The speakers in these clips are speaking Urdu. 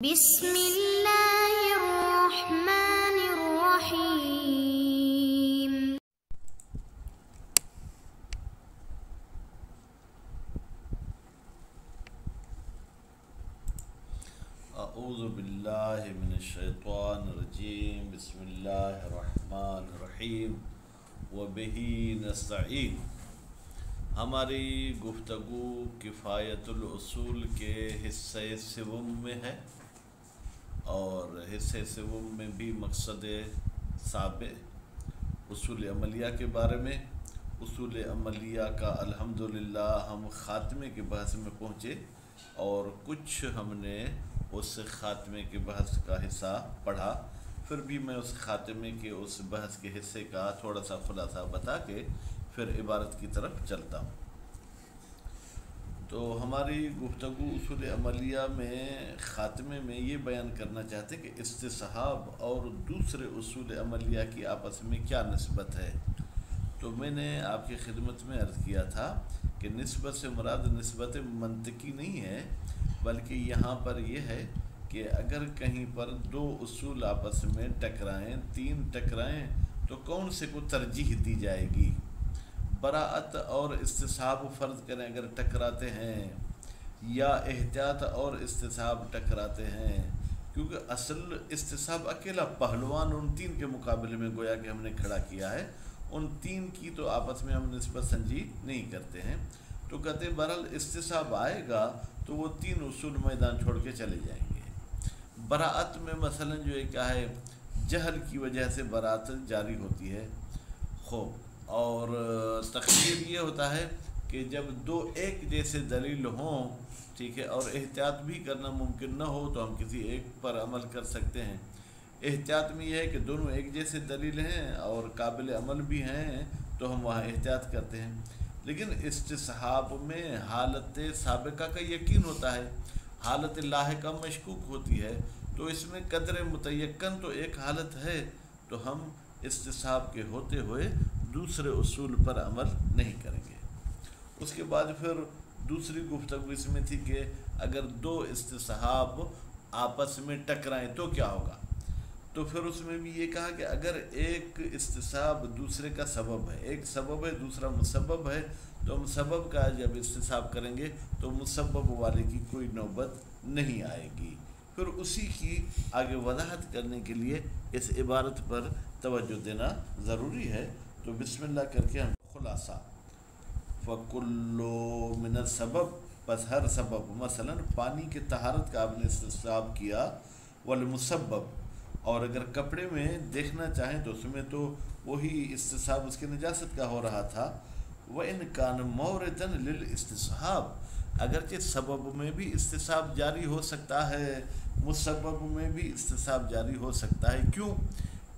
بسم اللہ الرحمن الرحیم۔ اعوذ باللہ من الشیطان الرجیم، بسم اللہ الرحمن الرحیم وبہ نستعین۔ ہماری گفتگو کفایت الاصول کے حصے سوم میں ہے، اور حصے سوم میں بھی مقصد سابع اصول عملیہ کے بارے میں۔ اصول عملیہ کا الحمدللہ ہم خاتمے کے بحث میں پہنچے، اور کچھ ہم نے اس خاتمے کے بحث کا حصہ پڑھا۔ پھر بھی میں اس خاتمے کے اس بحث کے حصے کا تھوڑا سا خلاصہ بتا کے پھر عبارت کی طرف چلتا ہوں۔ تو ہماری گفتگو اصول عملیہ میں خاتمے میں یہ بیان کرنا چاہتے ہیں کہ استصحاب اور دوسرے اصول عملیہ کی آپس میں کیا نسبت ہے۔ تو میں نے آپ کی خدمت میں عرض کیا تھا کہ نسبت سے مراد نسبت منطقی نہیں ہے، بلکہ یہاں پر یہ ہے کہ اگر کہیں پر دو اصول آپس میں ٹکرائیں، تین ٹکرائیں، تو کون سے کو ترجیح دی جائے گی؟ براءت اور استصحاب فرض کریں اگر ٹکراتے ہیں، یا احتیاط اور استصحاب ٹکراتے ہیں، کیونکہ اصل استصحاب اکیلا پہلوان ان تین کے مقابلے میں گویا کہ ہم نے کھڑا کیا ہے، ان تین کی تو آپس میں ہم نسبت سنجی نہیں کرتے ہیں۔ تو کہتے ہیں بہرحال استصحاب آئے گا تو وہ تین اصول میدان چھوڑ کے چلے جائیں گے۔ براءت میں مثلا جو ہے کیا ہے، جہل کی وجہ سے براءت جاری ہوتی ہے، خوب، اور تخییر یہ ہوتا ہے کہ جب دو ایک جیسے دلیل ہوں، ٹھیک ہے، اور احتیاط بھی کرنا ممکن نہ ہو تو ہم کسی ایک پر عمل کر سکتے ہیں۔ احتیاط میں یہ ہے کہ دونوں ایک جیسے دلیل ہیں اور قابل عمل بھی ہیں تو ہم وہاں احتیاط کرتے ہیں۔ لیکن استصحاب میں حالت سابقہ کا یقین ہوتا ہے، حالت لاحقہ مشکوک ہوتی ہے، تو اس میں قدر متیقن تو ایک حالت ہے، تو ہم استصحاب کے ہوتے ہوئے دوسرے اصول پر عمل نہیں کریں گے۔ اس کے بعد پھر دوسری گفتگو اس میں تھی کہ اگر دو استصحاب آپس میں ٹکرائیں تو کیا ہوگا؟ تو پھر اس میں بھی یہ کہا کہ اگر ایک استصحاب دوسرے کا سبب ہے، ایک سبب ہے دوسرا مسبب ہے، تو ہم سبب کا جب استصحاب کریں گے تو مسبب والے کی کوئی نوبت نہیں آئے گی۔ پھر اسی کی آگے وضاحت کرنے کے لیے اس عبارت پر توجہ دینا ضروری ہے۔ تو بسم اللہ کر کے ہم خلاصہ فَكُلُّ مِنَ السَّبَبِ، بس ہر سبب، مثلا پانی کے طہارت کا آپ نے استصحاب کیا، والمسبب، اور اگر کپڑے میں دیکھنا چاہیں تو اس میں تو وہی استصحاب اس کے نجاست کا ہو رہا تھا۔ وَإِنْ كَانَ مَوْرِدًا لِلْاسْتِصْحَابِ، اگرچہ سبب میں بھی استصحاب جاری ہو سکتا ہے، مسبب میں بھی استصحاب جاری ہو سکتا ہے۔ کیوں؟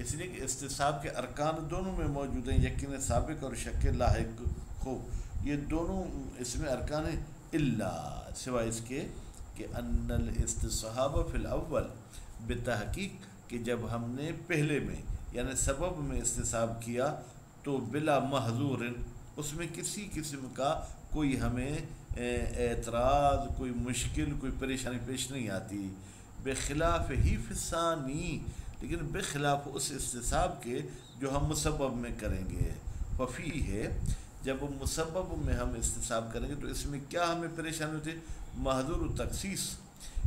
اس لیے کہ استصحاب کے ارکان دونوں میں موجود ہیں، یقین سابق اور شک لاحق، خوب، یہ دونوں اس میں ارکان ہیں، الا سوائے اس کے کہ ان الاستصحاب فی الاول، بتحقیق کہ جب ہم نے پہلے میں یعنی سبب میں استصحاب کیا تو بلا محظور، اس میں کسی قسم کا کوئی ہمیں اعتراض، کوئی مشکل، کوئی پریشانی پیش نہیں آتی، بخلاف ہی فی الثانی، لیکن بخلاف اس استصحاب کے جو ہم مسبب میں کریں گے۔ وفی ہے، جب مسبب میں ہم استصحاب کریں گے تو اس میں کیا ہمیں پریشانی ہوتی ہے؟ محظور تخصیص،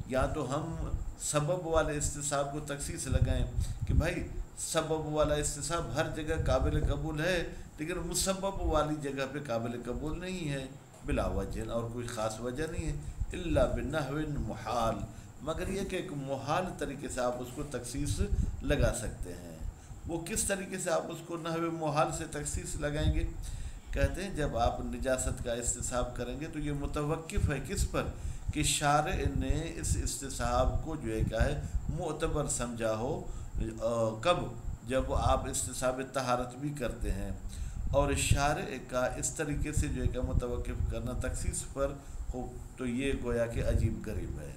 یا تو ہم سبب والے استصحاب کو تخصیص لگائیں کہ بھائی سبب والا استصحاب ہر جگہ قابل قبول ہے لیکن مسبب والی جگہ پہ قابل قبول نہیں ہے، بلا وجہ، اور کوئی خاص وجہ نہیں ہے، الا بنحو محال، مگر یہ کہ ایک محال طریقے سے آپ اس کو تخصیص لگا سکتے ہیں۔ وہ کس طریقے سے آپ اس کو نحو محال سے تخصیص لگائیں گے؟ کہتے ہیں جب آپ نجاست کا استصحاب کریں گے تو یہ متوقف ہے کس پر کہ شارع نے اس استصحاب کو جو ہے کیا ہے معتبر سمجھا ہو، کب؟ جب آپ استصحاب طہارت بھی کرتے ہیں، اور شارع کا اس طریقے سے جو ہے کہ متوقف کرنا تخصیص پر ہو تو یہ گویا کہ عجیب غریب ہے۔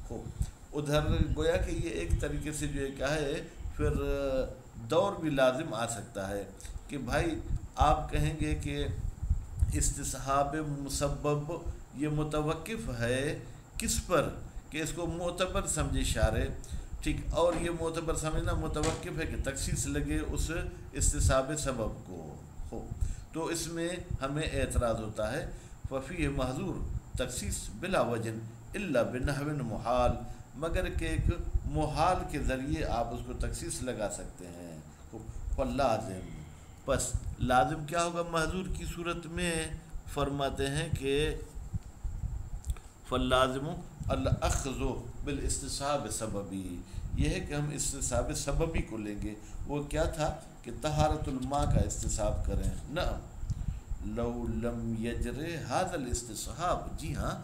خوب، ادھر گویا کہ یہ ایک طریقے سے جو ہے کیا ہے پھر دور بھی لازم آ سکتا ہے کہ بھائی آپ کہیں گے کہ استصحاب مسبب یہ متوقف ہے کس پر کہ اس کو معتبر سمجھے شارع، ٹھیک، اور یہ معتبر سمجھنا متوقف ہے کہ تخصیص لگے اس استصحاب سبب کو ہو، تو اس میں ہمیں اعتراض ہوتا ہے ففیہ محظور تخصیص بلا وجن الا بنحو محال، مگر کہ ایک محال کے ذریعے آپ اس کو تخصیص لگا سکتے ہیں، فلازم، پس لازم کیا ہوگا محظور کی صورت میں؟ فرماتے ہیں کہ فاللازم الاخذ بالاستصحاب سببی، یہ ہے کہ ہم استصحاب سببی کو لیں گے، وہ کیا تھا کہ طہارت الماء کا استصحاب کریں، نعم لو لم یجرے هذا الاستصحاب، جی ہاں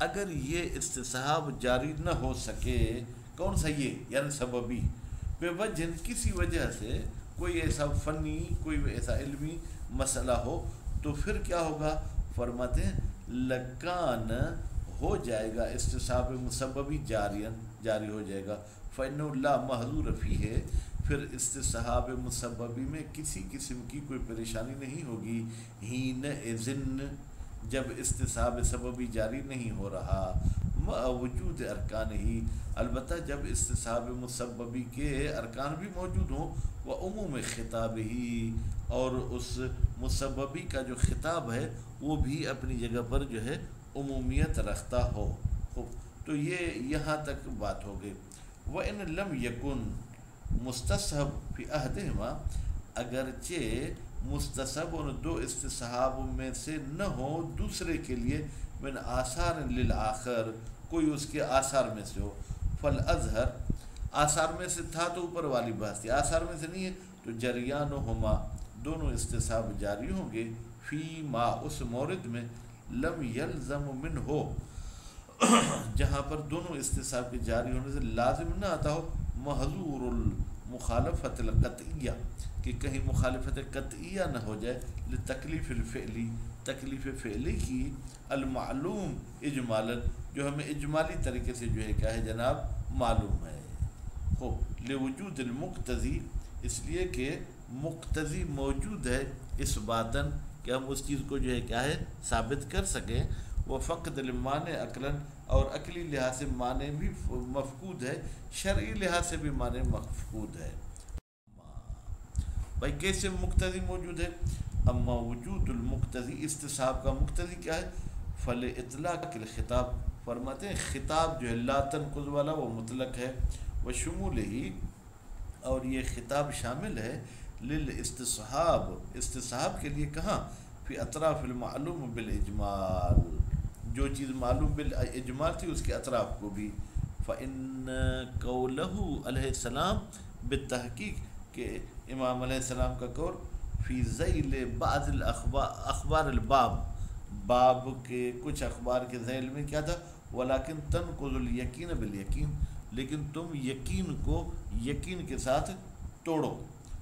اگر یہ استصحاب جاری نہ ہو سکے، کون سا یہ یعنی سببی، بے وجہ کسی وجہ سے کوئی ایسا فنی کوئی ایسا علمی مسئلہ ہو، تو پھر کیا ہوگا؟ فرماتے ہیں لکان ہو جائے گا استصحاب مسببی جاری ہو جائے گا، فإنه لا محظور فیہ، پھر استصحاب مسببی میں کسی قسم کی کوئی پریشانی نہیں ہوگی، حین اذن جب استصحاب سببی جاری نہیں ہو رہا، مع وجود ارکان ہی، البتہ جب استصحاب مسببی کے ارکان بھی موجود ہوں، و عموم خطاب ہی، اور اس مسببی کا جو خطاب ہے وہ بھی اپنی جگہ پر جو ہے عمومیت رکھتا ہو، تو یہ یہاں تک بات ہو گئی۔ وَإِن لَمْ يَكُنْ مُسْتَصْحَبٌ فِي أَحَدِهِمَا، اگرچہ مستصحب ان دو استصحاب میں سے نہ ہو دوسرے کے لیے، من آثار للآخر، کوئی اس کے آثار میں سے ہو، فالازہر، آثار میں سے تھا تو اوپر والی بات تھی، آثار میں سے نہیں ہے تو جریانہما، دونوں استصحاب جاری ہوں گے، فی ما، اس مورد میں، لم یلزم من ہو، جہاں پر دونوں استصحاب کے جاری ہونے سے لازم نہ آتا ہو، محظور المخالفت القطعیہ، کہ کہیں مخالفت قطعیہ نہ ہو جائے، لتکلیف الفعلی، تکلیف فعلی کی، المعلوم اجمالا، جو ہمیں اجمالی طریقے سے جو ہے کیا ہے جناب معلوم ہے، لوجود المقتضی، اس لیے کہ مقتضی موجود ہے، اس باتن کہ ہم اس چیز کو جو ہے کیا ہے ثابت کر سکیں، وہ فقد المانع عقلاً، اور عقلی لحاظ سے معنی بھی مفقود ہے، شرعی لحاظ سے بھی معنی مفقود ہے۔ بھائی کیسے مقتضی موجود ہے؟ اما وجود المقتضی، استصحاب کا مقتضی کیا ہے؟ فل اطلاق الخطاب، فرماتے ہیں خطاب جو ہے لا تنقض والا وہ مطلق ہے، وہ شمول ہی، اور یہ خطاب شامل ہے للاستصحاب، استصحاب کے لیے، کہاں؟ فی اطراف المعلوم بالاجمال، جو چیز معلوم بالاجمال تھی اس کے اطراف کو بھی، فإن قولہ علیہ السلام بالتحقیق، کہ امام علیہ السلام کا قول فی ذیل بعض اخبار الباب، باب کے کچھ اخبار کے ذیل میں کیا تھا؟ ولیکن تنقض الیقین بالیقین، لیکن تم یقین کو یقین کے ساتھ توڑو،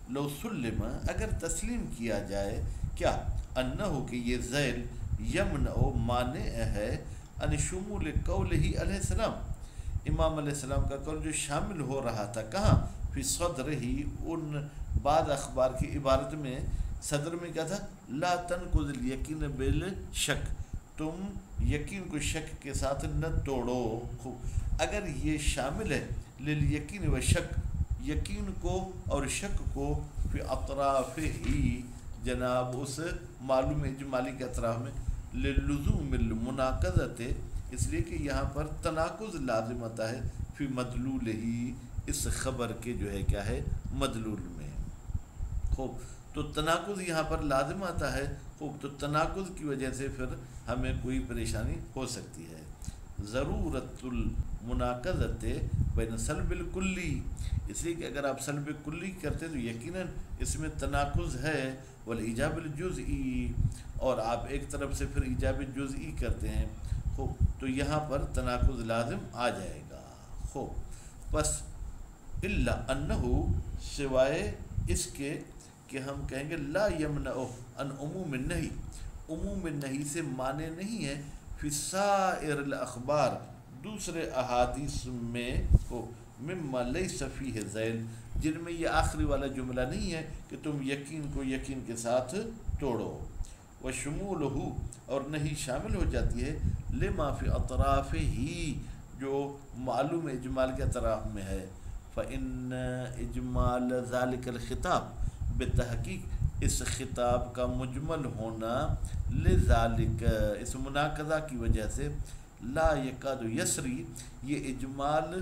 لو سلم، اگر تسلیم کیا جائے، کیا؟ انہو کہ یہ ذیل یمنع مانع ہے، ان شمول قول ہی علیہ السلام، امام علیہ السلام کا قول جو شامل ہو رہا تھا، کہاں؟ فی صدر ہی، ان بعض اخبار کی عبارت میں صدر میں کیا تھا؟ لا تنقض الیقین بالشک، تم یقین کو شک کے ساتھ نہ توڑو، اگر یہ شامل ہے للیقین و شک، یقین کو اور شک کو، فی اطراف ہی، جناب اس معلوم اجمالی کے اطراف میں، للزوم المناقضت، اس لیے کہ یہاں پر تناقض لازم آتا ہے، فی مدلول ہی، اس خبر کے جو ہے کیا ہے مدلول میں، خوب تو تناقض یہاں پر لازم آتا ہے، خوب تو تناقض کی وجہ سے پھر ہمیں کوئی پریشانی ہو سکتی ہے۔ ضرورت المناقضت بین سلب الکلی، اس لیے کہ اگر آپ سلب کلی کرتے تو یقیناً اس میں تناقض ہے، والایجاب الجزئی، اور آپ ایک طرف سے پھر ایجاب جزئی کرتے ہیں، خوب تو یہاں پر تناقض لازم آ جائے گا، خوب بس الا انہو، سوائے اس کے کہ ہم کہیں گے لا یمنع ان عموم النہی، عموم النہی سے معنی نہیں ہے، فی سائر الاخبار، دوسرے احادیث میں، مما لیس فیہ ذیل، جن میں یہ آخری والا جملہ نہیں ہے کہ تم یقین کو یقین کے ساتھ توڑو، وشمولہ، اور نہیں شامل ہو جاتی ہے، لما فی اطراف ہی، جو معلوم اجمال کے اطراف میں ہے۔ فإن اجمال ذلك الخطاب، بتحقیق اس خطاب کا مجمل ہونا، لذالک اس مناقضہ کی وجہ سے، لا یکاد یسری یہ اجمال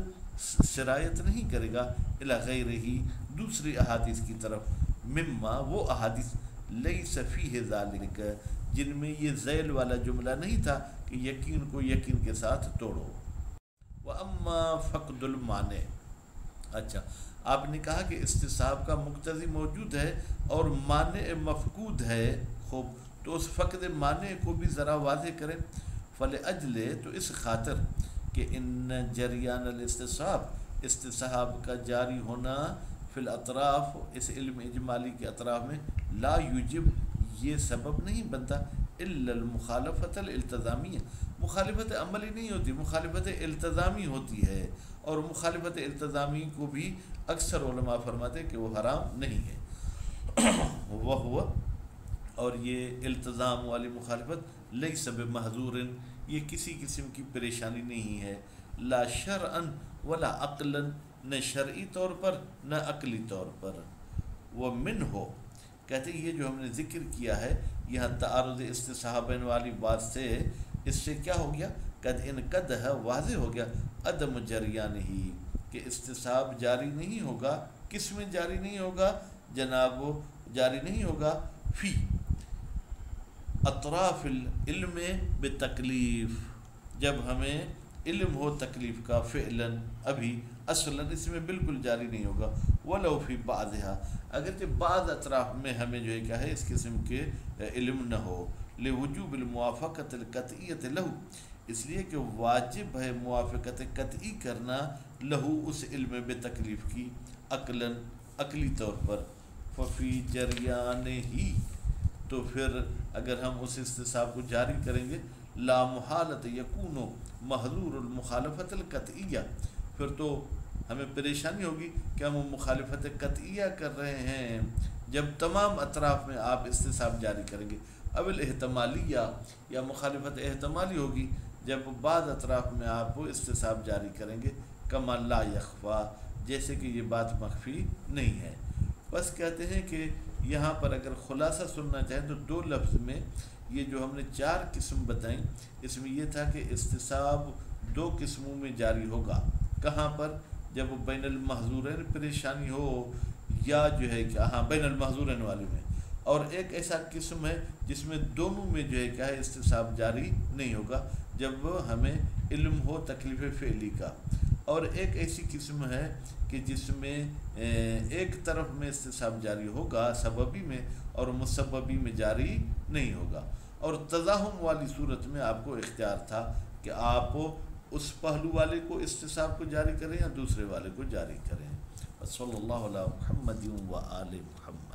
سرایت نہیں کرے گا، الی غیرہ دوسری احادیث کی طرف، مما وہ احادیث لیس فیہ ذالک جن میں یہ ذیل والا جملہ نہیں تھا کہ یقین کو یقین کے ساتھ توڑو۔ وَأَمَّا فَقْدُ الْمَانِعِ، اچھا آپ نے کہا کہ استصحاب کا مقتضی موجود ہے اور مانع مفقود ہے، خوب تو اس فقد مانع کو بھی ذرا واضح کریں۔ فَلِأَجْلِ تو اس خاطر کہ ان جریان الاستصحاب استصحاب کا جاری ہونا فی الاطراف اس علم اجمالی کے اطراف میں، لا یوجب یہ سبب نہیں بنتا، الا المخالفت الالتزامیہ مخالفت عملی نہیں ہوتی، مخالفت التزامی ہوتی ہے، اور مخالفت التزامی کو بھی اکثر علماء فرماتے کہ وہ حرام نہیں ہے۔ وہ ہوا اور یہ التزام والی مخالفت لیس بمحظور یہ کسی قسم کی پریشانی نہیں ہے، لا شرعا ولا عقلا نہ شرعی طور پر نہ عقلی طور پر۔ ومن ہو کہتے ہیں یہ جو ہم نے ذکر کیا ہے یہاں تعارض استصحابین والی بات سے، اس سے کیا ہو گیا، قد انقد ہے واضح ہو گیا، عدم جریان ہی کہ استصحاب جاری نہیں ہوگا، کس میں جاری نہیں ہوگا جناب، جاری نہیں ہوگا فی اطراف العلم بتکلیف، جب ہمیں علم ہو تکلیف کا، فعلاً ابھی اصلاً اس میں بالکل جاری نہیں ہوگا، ولو فی بعضها اگرچہ بعض اطراف میں ہمیں جو ہے کیا ہے اس قسم کے علم نہ ہو، لوجوب الموافقت القطعیت لہو اس لیے کہ واجب ہے موافقت قطعی کرنا، لہو اس علم بتکلیف کی، عقلاً عقلی طور پر، ففی جریان ہی تو پھر اگر ہم اس استصحاب کو جاری کریں گے، لا محالت یکون محظور المخالفت القطعیہ پھر تو ہمیں پریشانی ہوگی کہ ہم مخالفت قطعیہ کر رہے ہیں جب تمام اطراف میں آپ استصحاب جاری کریں گے، اب الاحتمالیہ یا مخالفت احتمالی ہوگی جب بعض اطراف میں آپ استصحاب جاری کریں گے، کما لا یخفا جیسے کہ یہ بات مخفی نہیں ہے۔ بس کہتے ہیں کہ یہاں پر اگر خلاصہ سننا چاہیں تو دو لفظ میں یہ جو ہم نے 4 قسم بتائیں، اس میں یہ تھا کہ استصحاب 2 قسموں میں جاری ہوگا، کہاں پر، جب بین المحظورین پریشانی ہو، یا جو ہے کہ ہاں بین المحظورین والی میں، اور ایک ایسا قسم ہے جس میں دونوں میں جو ہے کیا ہے استصحاب جاری نہیں ہوگا، جب ہمیں علم ہو تکلیف فعلی کا، اور ایک ایسی قسم ہے کہ جس میں ایک طرف میں استصحاب جاری ہوگا سببی میں اور مسببی میں جاری نہیں ہوگا، اور تزاحم والی صورت میں آپ کو اختیار تھا کہ آپ اس پہلو والے کو استصحاب کو جاری کریں یا دوسرے والے کو جاری کریں۔ صلی اللہ علیہ محمد و آل محمد۔